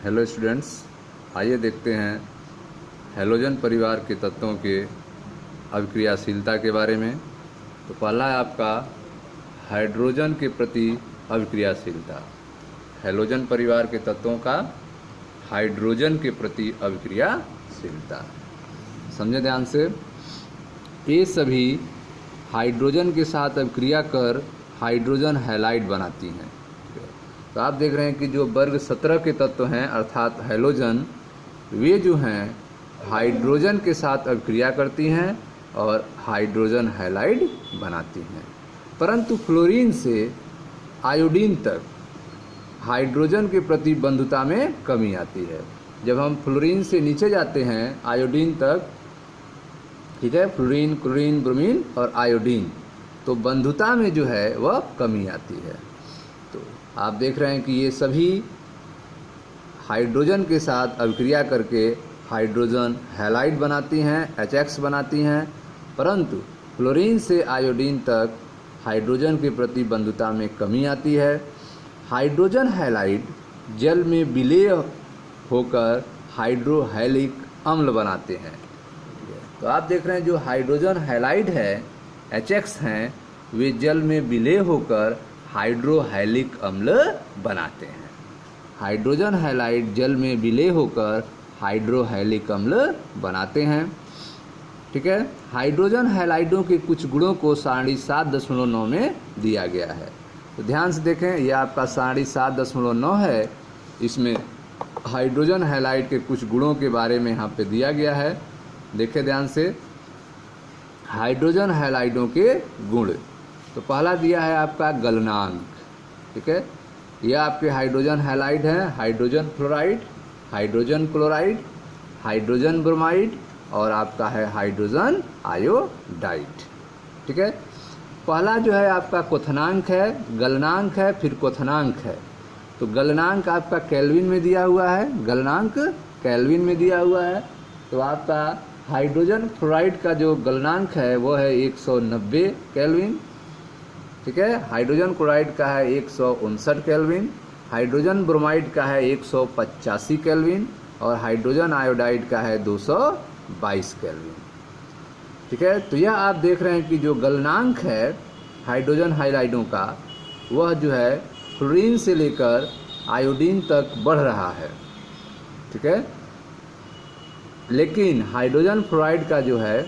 Hello students, आइए देखते हैं हैलोजन परिवार के तत्वों के अभिक्रियाशीलता के बारे में। तो पहला है आपका हाइड्रोजन के प्रति अभिक्रियाशीलता। हैलोजन परिवार के तत्वों का हाइड्रोजन के प्रति अभिक्रियाशीलता, समझे ध्यान से। ये सभी हाइड्रोजन के साथ अभिक्रिया कर हाइड्रोजन हैलाइड बनाती हैं। तो आप देख रहे हैं कि जो वर्ग 17 के तत्व हैं अर्थात हैलोजन, वे जो हैं हाइड्रोजन के साथ अभिक्रिया करती हैं और हाइड्रोजन हैलाइड बनाती हैं। परंतु फ्लोरीन से आयोडीन तक हाइड्रोजन के प्रति बंधुता में कमी आती है। जब हम फ्लोरीन से नीचे जाते हैं आयोडीन तक, ठीक है, फ्लोरीन, क्लोरीन, ब्रोमीन और आयोडीन, तो बंधुता में जो है वह कमी आती है। तो आप देख रहे हैं कि ये सभी हाइड्रोजन के साथ अभिक्रिया करके हाइड्रोजन हैलाइड बनाती हैं, HX बनाती हैं। परंतु फ्लोरीन से आयोडीन तक हाइड्रोजन के प्रति बंधुता में कमी आती है। हाइड्रोजन हैलाइड जल में विलेय होकर हाइड्रोहैलिक अम्ल बनाते हैं। तो आप देख रहे हैं जो हाइड्रोजन हैलाइड है, HX हैं, वे जल में विलेय होकर हाइड्रोहैलिक अम्ल बनाते हैं। हाइड्रोजन हैलाइड जल में विलेय होकर हाइड्रोहैलिक अम्ल बनाते हैं, ठीक है। हाइड्रोजन हैलाइडों के कुछ गुणों को सारणी 7.9 में दिया गया है। तो ध्यान से देखें, यह आपका सारणी 7.9 है। इसमें हाइड्रोजन हैलाइड के कुछ गुणों के बारे में यहाँ पे दिया गया है। देखें ध्यान से, हाइड्रोजन हैलाइडों के गुण। तो पहला दिया है आपका गलनांक, ठीक है। यह आपके हाइड्रोजन हैलाइड हैं, hydrogen fluoride, hydrogen chloride, hydrogen bromide और आपका है हाइड्रोजन आयोडाइड, ठीक है। पहला जो है आपका क्वथनांक है, गलनांक है, फिर क्वथनांक है। तो गलनांक आपका केल्विन में दिया हुआ है, गलनांक केल्विन में दिया हुआ है। तो आपका हाइड्रोजन फ्लोराइड का जो गलनांक है वो है 190 केल्विन, ठीक है। हाइड्रोजन क्लोराइड का है 159 केल्विन, हाइड्रोजन ब्रोमाइड का है 185 केल्विन और हाइड्रोजन आयोडाइड का है 222 केल्विन, ठीक है। तो यह आप देख रहे हैं कि जो गलनांक है हाइड्रोजन हैलाइडों का, वह जो है फ्लोरीन से लेकर आयोडीन तक बढ़ रहा है, ठीक है। लेकिन हाइड्रोजन फ्लोराइड का जो है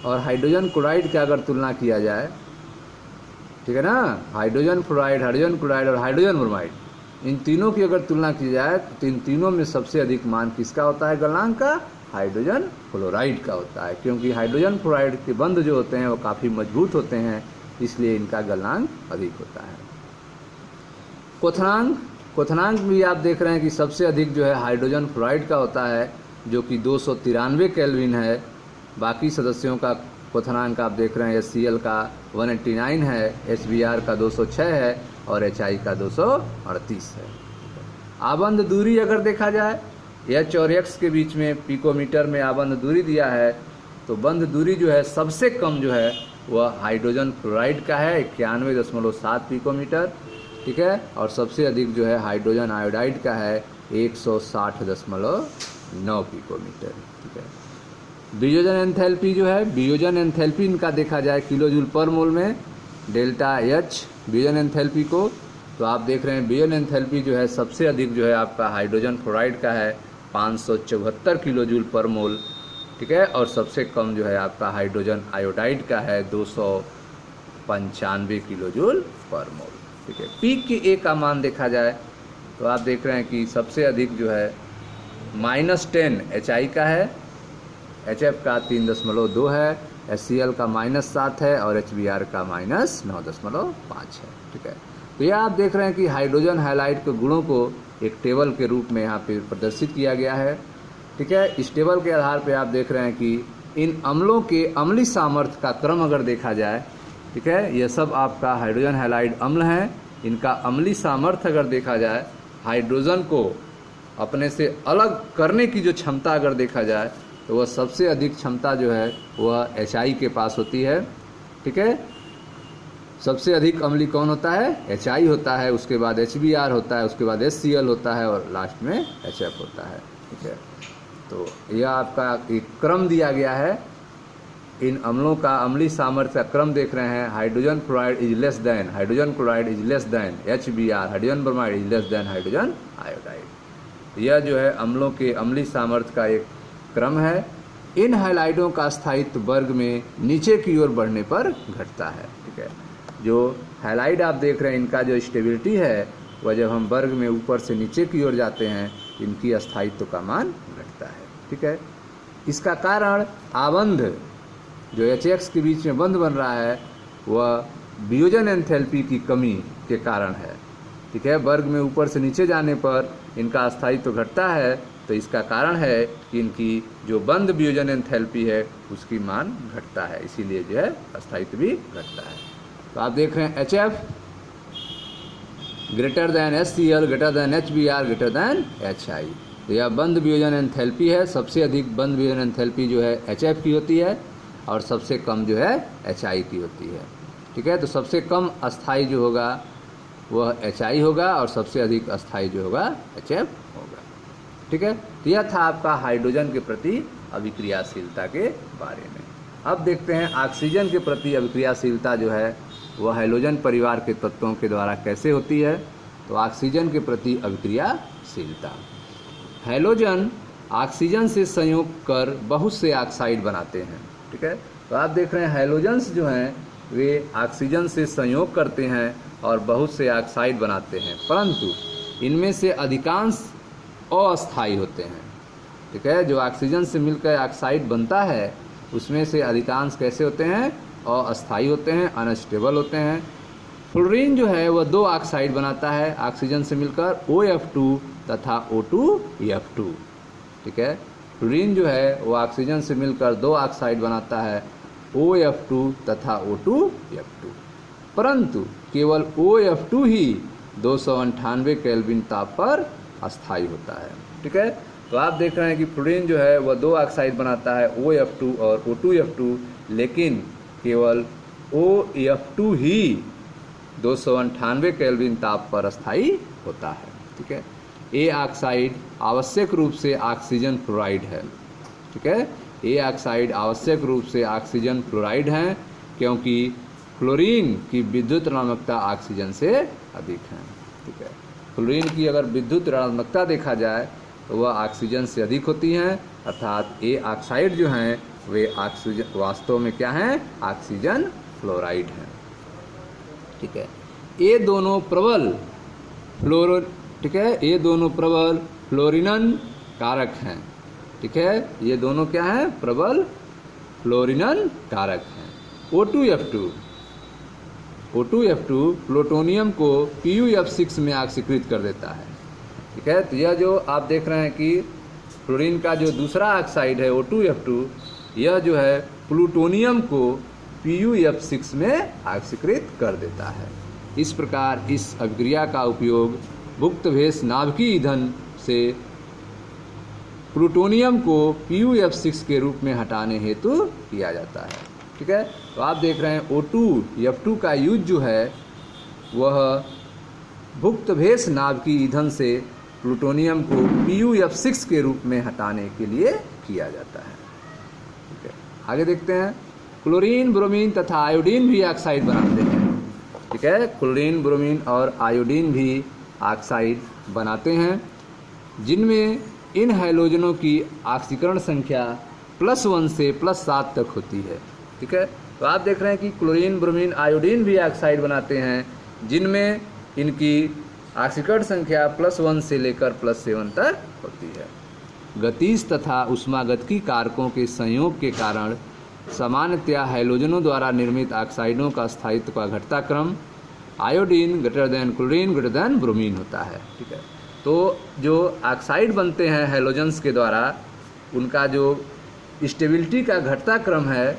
और हाइड्रोजन क्लोराइड की अगर तुलना किया जाए, ठीक है ना, हाइड्रोजन फ्लोराइड, हाइड्रोजन क्लोराइड और हाइड्रोजन ब्रोमाइड, इन तीनों की अगर तुलना की जाए तो इन तीनों में सबसे अधिक मान किसका होता है गलनांक का? हाइड्रोजन फ्लोराइड का होता है, क्योंकि हाइड्रोजन फ्लोराइड के बंध जो होते हैं वो काफ़ी मजबूत होते हैं, इसलिए इनका गलनांक अधिक होता है। क्वथनांक भी आप देख रहे हैं कि सबसे अधिक जो है हाइड्रोजन फ्लोराइड का होता है, जो कि 293 केल्विन है। बाकी सदस्यों का क्वथनांक आप देख रहे हैं, HCl का 189 है, HBr का 206 है और HI का 238 है। आबंध दूरी अगर देखा जाए, H और X के बीच में पिकोमीटर में आबंध दूरी दिया है, तो बंध दूरी जो है सबसे कम जो है वह हाइड्रोजन फ्लोराइड का है 91.7 पिकोमीटर, ठीक है। और सबसे अधिक जो है हाइड्रोजन आयोडाइड का है 160.9 पिकोमीटर, ठीक है। वियोजन एंथैल्पी जो है, वियोजन एंथैल्पी इनका देखा जाए किलोजूल पर मोल में, डेल्टा H वियोजन एंथैल्पी को, तो आप देख रहे हैं वियोजन एंथैल्पी जो है सबसे अधिक जो है आपका हाइड्रोजन फ्लोराइड का है 574 किलोजूल पर मोल, ठीक है। और सबसे कम जो है आपका हाइड्रोजन आयोडाइड का है 295 किलोजूल पर मोल, ठीक है। पीक की A का मान देखा जाए तो आप देख रहे हैं कि सबसे अधिक जो है -10 HI का है, HF का 3.2 है, HCl का -7 है और HBr का -9.5 है, ठीक है। तो यह आप देख रहे हैं कि हाइड्रोजन हैलाइड के गुणों को एक टेबल के रूप में यहाँ पे प्रदर्शित किया गया है, ठीक है। इस टेबल के आधार पे आप देख रहे हैं कि इन अम्लों के अम्लीय सामर्थ्य का क्रम अगर देखा जाए, ठीक है, यह सब आपका हाइड्रोजन हैलाइड अम्ल हैं। इनका अम्लीय सामर्थ्य अगर देखा जाए, हाइड्रोजन को अपने से अलग करने की जो क्षमता अगर देखा जाए, तो वह सबसे अधिक क्षमता जो है वह HI के पास होती है, ठीक है। सबसे अधिक अम्लीय कौन होता है? HI होता है, उसके बाद HBr होता है, उसके बाद HCl होता है और लास्ट में HF होता है। ठीक है, तो यह आपका एक क्रम दिया गया है। इन अम्लों का अम्लीय सामर्थ्य का क्रम देख रहे हैं। Hydrogen fluoride is less than, hydrogen chloride is less than HBr, hydrogen bromide is less than hydrogen iodide. यह जो है अम्लों के अम्लीय सामर्थ्य का एक क्रम है। इन हैलाइडों का स्थायित्व वर्ग में नीचे की ओर बढ़ने पर घटता है। ठीक है, जो हैलाइड आप देख रहे हैं इनका जो स्टेबिलिटी है वह जब हम वर्ग में ऊपर से नीचे की ओर जाते हैं इनकी स्थायित्व का मान घटता है। ठीक है, इसका कारण आबंध जो HX के बीच में बंध बन रहा है वह वियोजन एंथैल्पी की कमी के कारण है। ठीक है, वर्ग में ऊपर से नीचे जाने पर इनका स्थायित्व घटता है, तो इसका कारण है कि इनकी जो बंध वियोजन एंथैल्पी है उसकी मान घटता है, इसीलिए जो है स्थायित्व भी घटता है। तो आप देख रहे हैं HF greater than HCl greater than HBr greater than HI, तो यह बंध वियोजन एंथैल्पी है। सबसे अधिक बंध वियोजन एंथैल्पी जो है HF की होती है और सबसे कम जो है HI की होती है। ठीक है, तो सबसे कम अस्थाई जो होगा वह HI होगा और सबसे अधिक अस्थाई जो होगा HF होगा। ठीक है, तो यह था आपका हाइड्रोजन के प्रति अभिक्रियाशीलता के बारे में। अब देखते हैं ऑक्सीजन के प्रति अभिक्रियाशीलता जो है वह हैलोजन परिवार के तत्वों के द्वारा कैसे होती है। तो ऑक्सीजन के प्रति अभिक्रियाशीलता, हैलोजन ऑक्सीजन से संयोग कर बहुत से ऑक्साइड बनाते हैं। ठीक है, तो आप देख रहे हैं हैलोजन्स जो हैं वे ऑक्सीजन से संयोग करते हैं और बहुत से ऑक्साइड बनाते हैं, परंतु इनमें से अधिकांश अस्थायी होते हैं। ठीक है, जो ऑक्सीजन से मिलकर ऑक्साइड बनता है उसमें से अधिकांश कैसे होते हैं? अस्थायी होते हैं, अनस्टेबल होते हैं। फ्लोरीन जो है वह दो ऑक्साइड बनाता है ऑक्सीजन से मिलकर, OF2 तथा O2F2। ठीक है, फ्लोरीन जो है वो ऑक्सीजन से मिलकर दो ऑक्साइड बनाता है OF2 तथा O2F2, परंतु केवल OF2 ही 298 केल्विन ताप पर अस्थायी होता है। ठीक है, तो आप देख रहे हैं कि फ्लोरीन जो है वह दो ऑक्साइड बनाता है OF2 और O2F2, लेकिन केवल OF2 ही 298 केल्विन ताप पर अस्थायी होता है। ठीक है, ए ऑक्साइड आवश्यक रूप से ऑक्सीजन फ्लोराइड है। ठीक है, ए ऑक्साइड आवश्यक रूप से ऑक्सीजन फ्लोराइड है क्योंकि फ्लोरीन की विद्युत ऋणात्मकता ऑक्सीजन से अधिक है। ठीक है, फ्लोरीन की अगर विद्युत ऋणात्मकता देखा जाए तो वह ऑक्सीजन से अधिक होती हैं, अर्थात ए ऑक्साइड जो हैं वे ऑक्सीजन वास्तव में क्या हैं? ऑक्सीजन फ्लोराइड हैं। ठीक है, ये दोनों प्रबल ठीक है, ये दोनों प्रबल फ्लोरिनन कारक हैं। ठीक है, ये दोनों क्या हैं? प्रबल फ्लोरिनन कारक हैं। O2F2 प्लूटोनियम को PuF6 में ऑक्सीकृत कर देता है। ठीक है, तो यह जो आप देख रहे हैं कि फ्लोरीन का जो दूसरा ऑक्साइड है O2F2, यह जो है प्लूटोनियम को PuF6 में ऑक्सीकृत कर देता है। इस प्रकार इस अभिक्रिया का उपयोग भुक्तभेष नाभिकीय ईंधन से प्लूटोनियम को PuF6 के रूप में हटाने हेतु किया जाता है। ठीक है, तो आप देख रहे हैं O2F2 का यूज जो है वह भुक्तभेष नाभिकीय ईंधन से प्लूटोनियम को PuF6 के रूप में हटाने के लिए किया जाता है। ठीक है, आगे देखते हैं। क्लोरीन, ब्रोमीन तथा आयोडीन भी ऑक्साइड बनाते हैं। ठीक है, क्लोरीन, ब्रोमीन और आयोडीन भी ऑक्साइड बनाते हैं, जिनमें इन हैलोजनों की ऑक्सीकरण संख्या +1 से +7 तक होती है। ठीक है, तो आप देख रहे हैं कि क्लोरीन, ब्रोमीन, आयोडीन भी ऑक्साइड बनाते हैं, जिनमें इनकी ऑक्सीकरण संख्या +1 से लेकर +7 तक होती है। गतिज तथा ऊष्मागतिकी कारकों के संयोग के कारण सामान्यतया हैलोजनों द्वारा निर्मित ऑक्साइडों का स्थायित्व का घटता क्रम iodine greater than chlorine greater than bromine होता है। ठीक है, तो जो ऑक्साइड बनते हैं हैलोजन्स के द्वारा उनका जो स्टेबिलिटी का घटता क्रम है,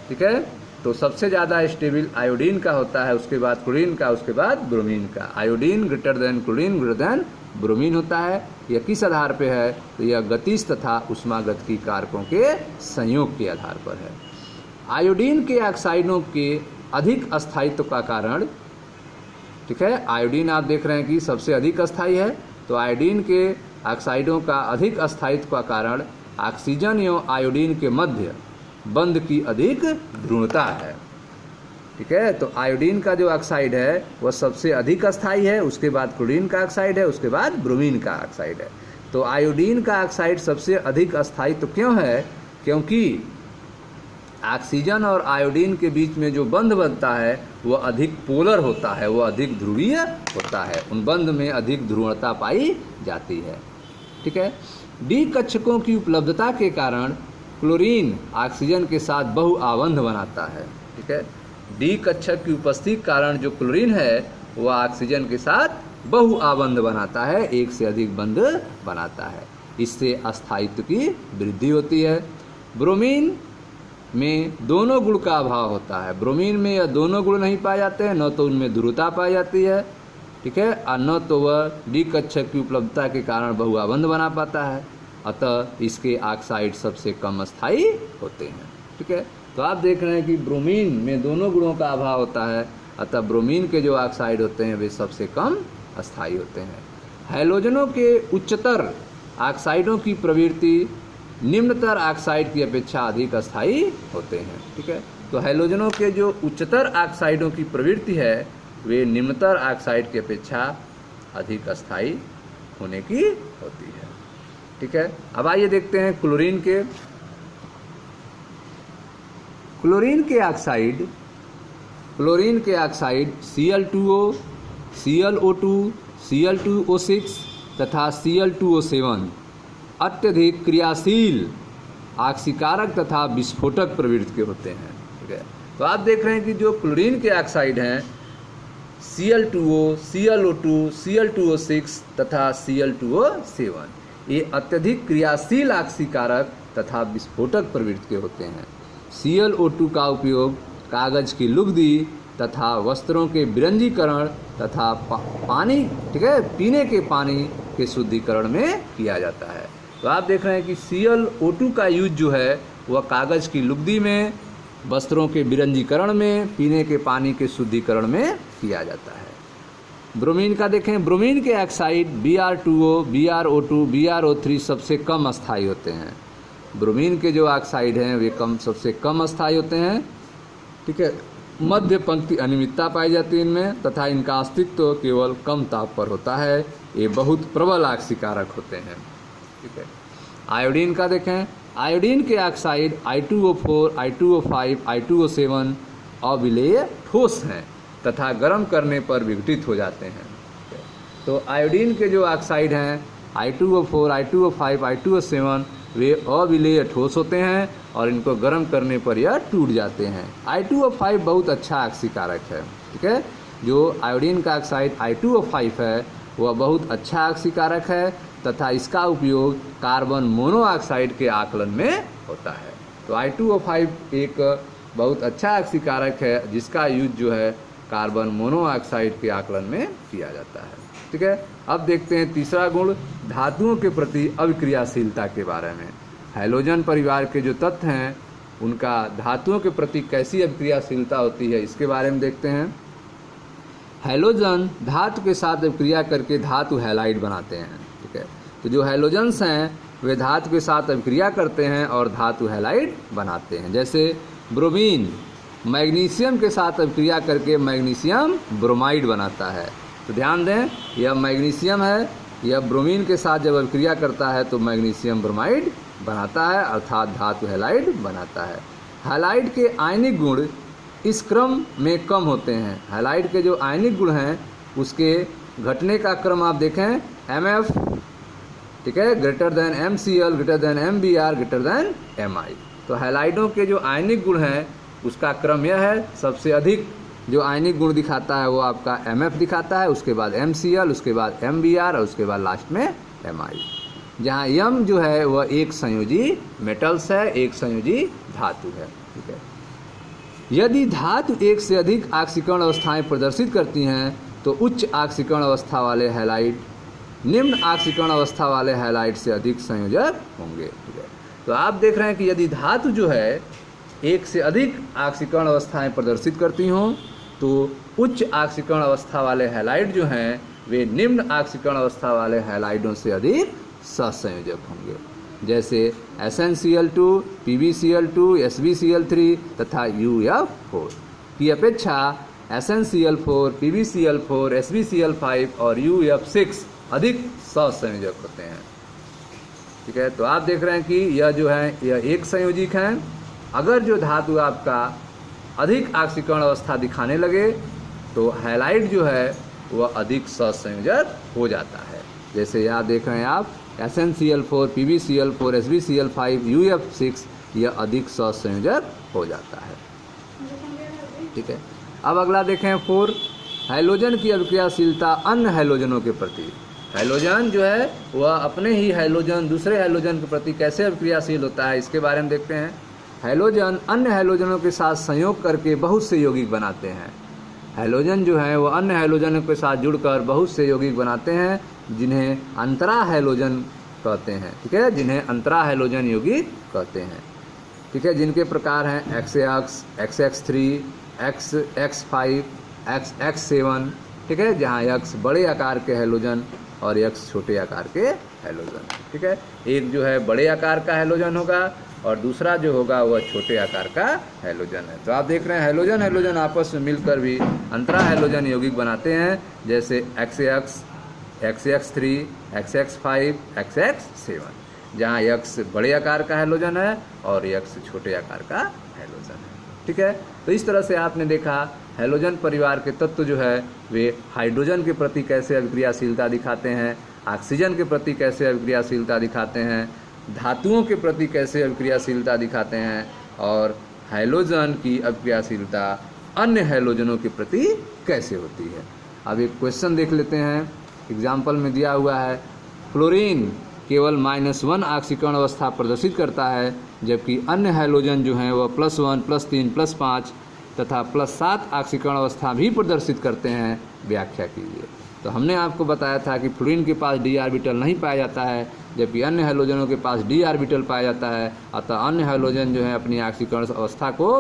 ठीक है, तो सबसे ज़्यादा स्टेबल आयोडीन का होता है, उसके बाद क्लोरीन का, उसके बाद ब्रोमीन का। Iodine greater than chlorine greater than bromine होता है। यह किस आधार पे है? तो यह गतिज तथा ऊष्मागतिकी कारकों के संयोग के आधार पर है। आयोडीन के ऑक्साइडों के अधिक अस्थायित्व का कारण, ठीक है, आयोडीन आप देख रहे हैं कि सबसे अधिक अस्थायी है, तो आयोडीन के ऑक्साइडों का अधिक अस्थायित्व का कारण ऑक्सीजन एवं आयोडीन के मध्य बंध की अधिक ध्रुवता है। ठीक है, तो आयोडीन का जो ऑक्साइड है वह सबसे अधिक अस्थायी है, उसके बाद क्लोरीन का ऑक्साइड है, उसके बाद ब्रोमीन का ऑक्साइड है। तो आयोडीन का ऑक्साइड सबसे अधिक अस्थायी तो क्यों है? क्योंकि ऑक्सीजन और आयोडीन के बीच में जो बंध बनता है वह अधिक पोलर होता है, वह अधिक ध्रुवीय होता है, उन बंध में अधिक ध्रुवता पाई जाती है। ठीक है, डी कक्षकों की उपलब्धता के कारण क्लोरीन ऑक्सीजन के साथ बहुआबंध बनाता है। ठीक है, डी कक्षक की उपस्थिति के कारण जो क्लोरीन है वह ऑक्सीजन के साथ बहुआबंध बनाता है, एक से अधिक बंध बनाता है, इससे अस्थायित्व की वृद्धि होती है। ब्रोमीन में दोनों गुण का अभाव होता है, ब्रोमीन में यह दोनों गुण नहीं पाए जाते हैं, न तो उनमें ध्रुवता पाई जाती है, ठीक है, और न तो वह डी कक्षक की उपलब्धता के कारण बहुआबंध बना पाता है, अतः इसके ऑक्साइड सबसे कम अस्थायी होते हैं। ठीक है, तो आप देख रहे हैं कि ब्रोमीन में दोनों गुणों का अभाव होता है, अतः ब्रोमीन के जो ऑक्साइड होते हैं वे सबसे कम अस्थायी होते हैं। हैलोजनों के उच्चतर ऑक्साइडों की प्रवृत्ति निम्नतर ऑक्साइड की अपेक्षा अधिक अस्थायी होते हैं। ठीक है, तो हैलोजनों के जो उच्चतर ऑक्साइडों की प्रवृत्ति है वे निम्नतर ऑक्साइड की अपेक्षा अधिक अस्थायी होने की होती है। ठीक है, अब आइए देखते हैं क्लोरीन के ऑक्साइड Cl2O, ClO2, Cl2O6 तथा Cl2O7 अत्यधिक क्रियाशील ऑक्सीकारक तथा विस्फोटक प्रवृत्ति के होते हैं। ठीक है, तो आप देख रहे हैं कि जो क्लोरीन के ऑक्साइड हैं Cl2O, ClO2, Cl2O6 तथा Cl2O7 ये अत्यधिक क्रियाशील ऑक्सीकारक तथा विस्फोटक प्रवृत्ति के होते हैं। Cl2 का उपयोग कागज की लुगदी तथा वस्त्रों के विरंजीकरण तथा पानी, ठीक है, पीने के पानी के शुद्धिकरण में किया जाता है। तो आप देख रहे हैं कि Cl2 का यूज जो है वह कागज की लुगदी में, वस्त्रों के विरंजीकरण में, पीने के पानी के शुद्धिकरण में किया जाता है। ब्रोमीन का देखें, ब्रोमीन के ऑक्साइड Br2O, BrO2, BrO3 सबसे कम अस्थायी होते हैं। ब्रोमीन के जो ऑक्साइड हैं वे सबसे कम अस्थायी होते हैं। ठीक है, मध्य पंक्ति अनियमितता पाई जाती है इनमें, तथा इनका अस्तित्व केवल कम ताप पर होता है, ये बहुत प्रबल ऑक्सीकारक होते हैं। ठीक है, आयोडीन का देखें, आयोडीन के ऑक्साइड I2O4, I2O5, I2O7 अविलेय ठोस हैं तथा गर्म करने पर विघटित हो जाते हैं। तो आयोडीन के जो ऑक्साइड हैं I2O4, I2O5, I2O7 वे अविलेय ठोस होते हैं और इनको गर्म करने पर यह टूट जाते हैं। I2O5 बहुत अच्छा ऑक्सीकारक है। ठीक है, जो आयोडीन का ऑक्साइड I2O5 है वह बहुत अच्छा ऑक्सीकारक है तथा इसका उपयोग कार्बन मोनोऑक्साइड के आकलन में होता है। तो I2O5 एक बहुत अच्छा ऑक्सीकारक है जिसका यूज जो है कार्बन मोनोऑक्साइड के आकलन में किया जाता है। ठीक है, अब देखते हैं तीसरा गुण, धातुओं के प्रति अभिक्रियाशीलता के बारे में। हैलोजन परिवार के जो तत्व हैं उनका धातुओं के प्रति कैसी अभिक्रियाशीलता होती है इसके बारे में देखते हैं। हैलोजन धातु के साथ अभिक्रिया करके धातु हैलाइड बनाते हैं। ठीक है, तो जो हैलोजन्स हैं वे धातु के साथ अभिक्रिया करते हैं और धातु हैलाइड बनाते हैं। जैसे ब्रोमीन मैग्नीशियम के साथ अभिक्रिया करके मैग्नीशियम ब्रोमाइड बनाता है। तो ध्यान दें, यह मैग्नीशियम है, यह ब्रोमीन के साथ जब अभिक्रिया करता है तो मैग्नीशियम ब्रोमाइड बनाता है, अर्थात धातु हैलाइड बनाता है। हैलाइड के आयनिक गुण इस क्रम में कम होते हैं। हैलाइड के जो आयनिक गुण हैं उसके घटने का क्रम आप देखें, MF, ठीक है, greater than MCl, greater than MBr, greater than Mi। तो हैलाइडों के जो आयनिक गुण हैं उसका क्रम यह है, सबसे अधिक जो आयनिक गुण दिखाता है वो आपका MF दिखाता है, उसके बाद MCl, उसके बाद MBr और उसके बाद लास्ट में Mi। जहाँ M जो है वह एक संयोजी मेटल्स है, एक संयोजी धातु है। ठीक है, यदि धातु एक से अधिक ऑक्सीकरण अवस्थाएं प्रदर्शित करती हैं तो उच्च ऑक्सीकरण अवस्था वाले हैलाइड निम्न ऑक्सीकरण अवस्था वाले हैलाइड से अधिक संयोजक होंगे। ठीक है, तो आप देख रहे हैं कि यदि धातु जो है एक से अधिक ऑक्सीकरण अवस्थाएं प्रदर्शित करती हों तो उच्च ऑक्सीकरण अवस्था वाले हैलाइड जो हैं वे निम्न ऑक्सीकरण अवस्था वाले हैलाइडों से अधिक सहसंयोजक होंगे, जैसे SnCl2, PbCl2, SbCl3 तथा UF4 की अपेक्षा SnCl4, PbCl4, SbCl5 और UF6 अधिक सहसंयोजक होते हैं। ठीक है, तो आप देख रहे हैं कि यह जो है यह एक संयोजिक है। अगर जो धातु आपका अधिक ऑक्सीकरण अवस्था दिखाने लगे तो हैलाइड जो है वह अधिक सहसंयोजक हो जाता है। जैसे यहाँ देख रहे हैं आप SnCl4, PbCl4, SbCl5, UF6 यह अधिक सहसंयोजक हो जाता है। ठीक है, अब अगला देखें 4, हैलोजन की अभिक्रियाशीलता अन्य हैलोजनों के प्रति। हैलोजन जो है वह अपने ही हैलोजन दूसरे हैलोजन के प्रति कैसे अभिक्रियाशील होता है इसके बारे में देखते हैं। हैलोजन अन्य हैलोजनों के साथ संयोग करके बहुत से यौगिक बनाते हैं। हैलोजन जो है वह अन्य हैलोजनों के साथ जुड़कर बहुत से यौगिक बनाते हैं जिन्हें अंतरा हैलोजन कहते हैं। ठीक है, जिन्हें अंतरा हैलोजन यौगिक कहते हैं। ठीक है, जिनके प्रकार हैं XX, XX3, X5, XX7। ठीक है, जहाँ X बड़े आकार के हैलोजन और X छोटे आकार के हैलोजन। ठीक है, एक जो है बड़े आकार का हैलोजन होगा और दूसरा जो होगा वह छोटे आकार का हैलोजन है। तो आप देख रहे हैं हैलोजन हैलोजन आपस में मिलकर भी अंतरा हैलोजन यौगिक बनाते हैं, जैसे XX, XX3, XX5, XX7, जहाँ X बड़े आकार का हैलोजन है और X छोटे आकार का हैलोजन है। ठीक है, तो इस तरह से आपने देखा हैलोजन परिवार के तत्व जो है वे हाइड्रोजन के प्रति कैसे अभिक्रियाशीलता दिखाते हैं, ऑक्सीजन के प्रति कैसे अभिक्रियाशीलता दिखाते हैं, धातुओं के प्रति कैसे अभिक्रियाशीलता दिखाते हैं और हैलोजन की अभिक्रियाशीलता अन्य हैलोजनों के प्रति कैसे होती है। अब एक क्वेश्चन देख लेते हैं, एग्जाम्पल में दिया हुआ है फ्लोरीन केवल -1 ऑक्सीकरण अवस्था प्रदर्शित करता है, जबकि अन्य हैलोजन जो हैं वह +1, +3, +5 तथा +7 ऑक्सीकरण अवस्था भी प्रदर्शित करते हैं। व्याख्या कीजिए। तो हमने आपको बताया था कि फ्लोरीन के पास d ऑर्बिटल नहीं पाया जाता है, जबकि अन्य हैलोजनों के पास d ऑर्बिटल पाया जाता है। अतः अन्य हैलोजन जो है अपनी ऑक्सीकरण अवस्था को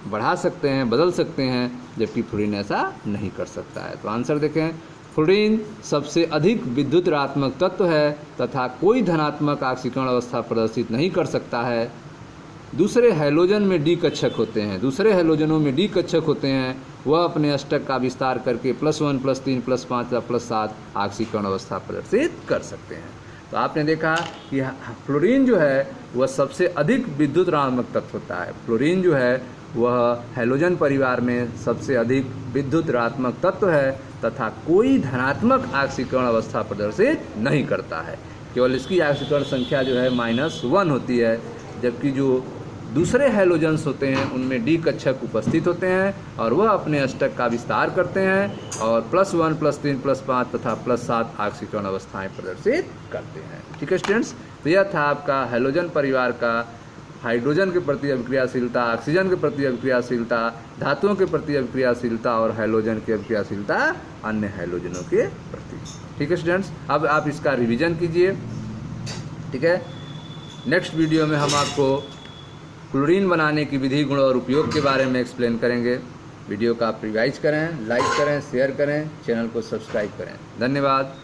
बढ़ा सकते हैं, बदल सकते हैं, जबकि फ्लोरीन ऐसा नहीं कर सकता है। तो आंसर देखें, फ्लोरीन सबसे अधिक विद्युत ऋणात्मक तत्व है तथा कोई धनात्मक ऑक्सीकरण अवस्था प्रदर्शित नहीं कर सकता है। दूसरे हैलोजन में डी कक्षक होते हैं, दूसरे हैलोजनों में डी कक्षक होते हैं, वह अपने अष्टक का विस्तार करके +1, +3, +5 या +7 ऑक्सीकरण अवस्था प्रदर्शित कर सकते हैं। तो आपने देखा कि फ्लोरीन जो है वह सबसे अधिक विद्युत ऋणात्मक तत्व होता है। फ्लोरीन जो है वह हैलोजन परिवार में सबसे अधिक विद्युत ऋणात्मक तत्व है तथा कोई धनात्मक ऑक्सीकरण अवस्था प्रदर्शित नहीं करता है। केवल इसकी ऑक्सीकरण संख्या जो है -1 होती है, जबकि जो दूसरे हैलोजन्स होते हैं उनमें डी कक्षक उपस्थित होते हैं और वह अपने अष्टक का विस्तार करते हैं और +1, +3, +5 तथा +7 ऑक्सीकरण अवस्थाएं प्रदर्शित करते हैं। ठीक है स्टूडेंट्स, तो यह था आपका हैलोजन परिवार का हाइड्रोजन के प्रति अभिक्रियाशीलता, ऑक्सीजन के प्रति अभिक्रियाशीलता, धातुओं के प्रति अभिक्रियाशीलता और हैलोजन की अभिक्रियाशीलता अन्य हैलोजनों के प्रति। ठीक है स्टूडेंट्स, अब आप इसका रिवीजन कीजिए। ठीक है, नेक्स्ट वीडियो में हम आपको क्लोरीन बनाने की विधि, गुण और उपयोग के बारे में एक्सप्लेन करेंगे। वीडियो का आप रिवाइज करें, लाइक करें, शेयर करें, चैनल को सब्सक्राइब करें। धन्यवाद।